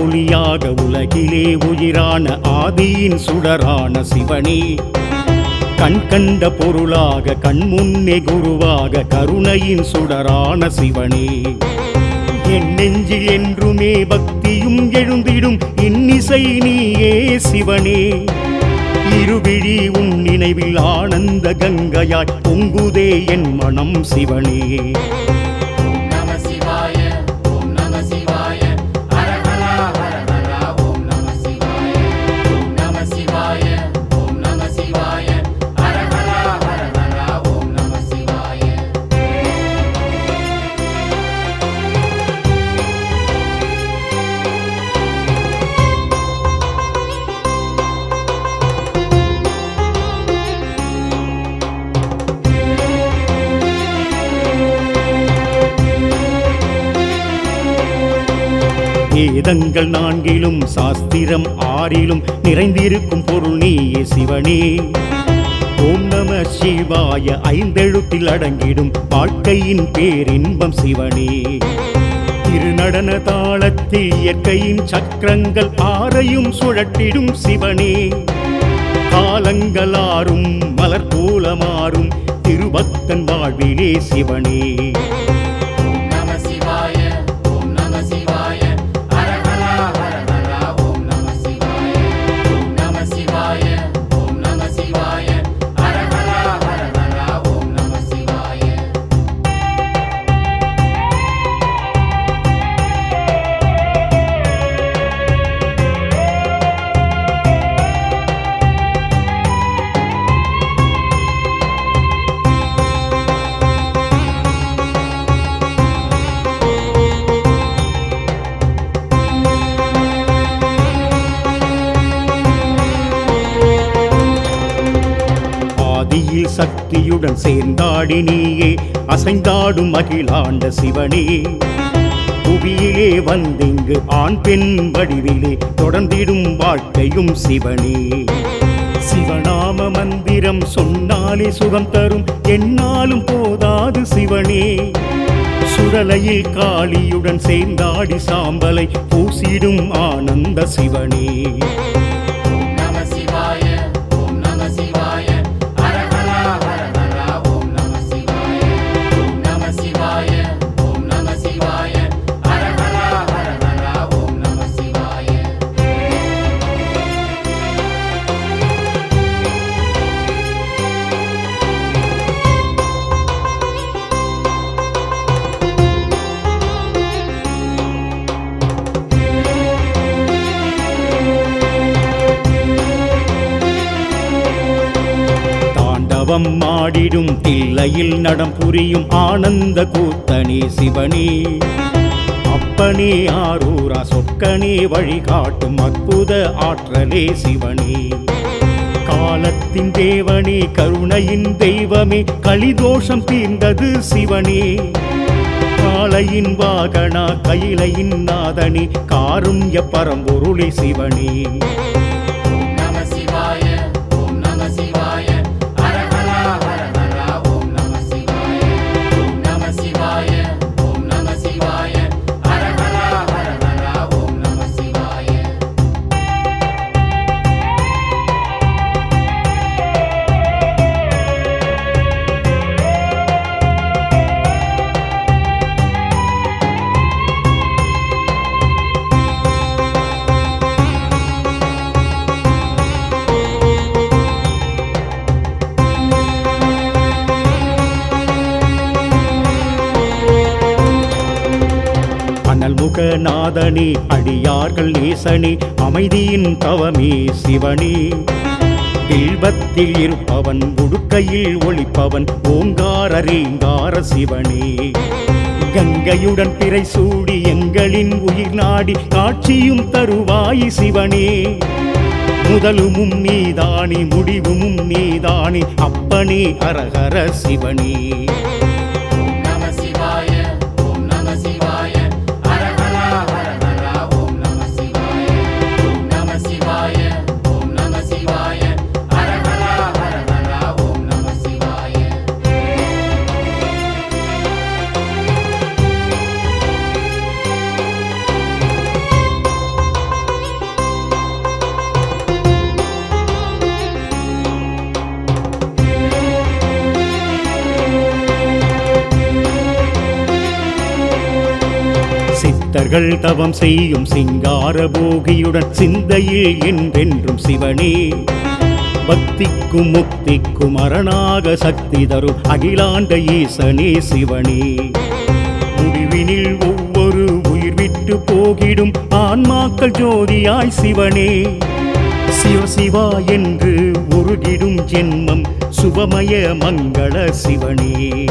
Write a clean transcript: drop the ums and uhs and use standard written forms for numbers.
ஒளியாக உலகிலே உயிரான ஆதியின் சுடரான சிவனே, கண் கண்ட பொருளாக கண்முன்னே குருவாக கருணையின் சுடரான சிவனே, என் நெஞ்சில் என்றுமே பக்தியும் எழுந்திடும் இன்னிசை நீயே சிவனே, இருவிழி உன் நினைவில் ஆனந்த கங்கையாய் பொங்குதே என் மனம் சிவனே. வேதங்கள் நான்கிலும் சாஸ்திரம் ஆறிலும் நிறைந்திருக்கும் பொருள் நீயே சிவனே, ஓம் நம சிவாய ஐந்தெழுத்தில் அடங்கிடும் வாழ்க்கையின் பேரின்பம் சிவனே, திருநடன தாளத்தில் இயற்கையின் சக்கரங்கள் ஆறையும் சுழட்டிடும் சிவனே, காலங்கள் ஆறும் மலர் போலமாறும் திருபக்தன் வாழ்விலே சிவனே. சக்தியுடன் சேர்ந்தாடி நீயே அசைந்தாடும் அகிலாண்ட சிவனே, புவியிலே வந்திங்கு ஆண் பெண் வடிவிலே தொடர்ந்திடும் வாழ்க்கையும் சிவனே, சிவநாம மந்திரம் சொன்னாலே சுகம் தரும் என்னாலும் போதாது சிவனே, சுடலையில் காளியுடன் சேர்ந்தாடி சாம்பலை பூசிடும் ஆனந்த சிவனே. மாடிடும் தில்லையில் நடம் புரியும் ஆனந்த கூத்தனே சிவனே, அப்பனே ஆரூரா சொக்கனே வழிகாட்டும் அற்புத ஆற்றலே சிவனே, காலத்தின் தேவனே கருணையின் தெய்வமே கலிதோஷம் தீர்ந்தது சிவனே, காளையின் வாகனா கையிலையின் நாதனே காருண்ய பரம்பொருளே சிவனே. நாதனே அடியார்கள் நேசனே அமைதியின் தவமே சிவனே, வில்வத்தில் இருப்பவன் உடுக்கையில் ஒளிப்பவன் ஓங்கார ரீங்கார சிவனே, கங்கையுடன் பிறை சூடி எங்களின் உயிர் நாடி காட்சியும் தருவாய் சிவனே, முதலுமும் நீதானே முடிவும் நீதானே அப்பனே அரஹர சிவனே. சித்தர்கள் தவம் செய்யும் சிங்கார போகியுடன் சிந்தையில் என்றென்றும் சிவனே. பக்திக்கும் முக்திக்கும் அரணாக சக்தி தரும் அகிலாண்ட ஈசனே சிவனே. முடிவினில் ஒவ்வொரு உயிர் விட்டு போகிடும் ஆன்மாக்கள் ஜோதியாய் சிவனே. சிவ சிவா என்று உருகிடும் ஜென்மம் சுபமய மங்கள சிவனே.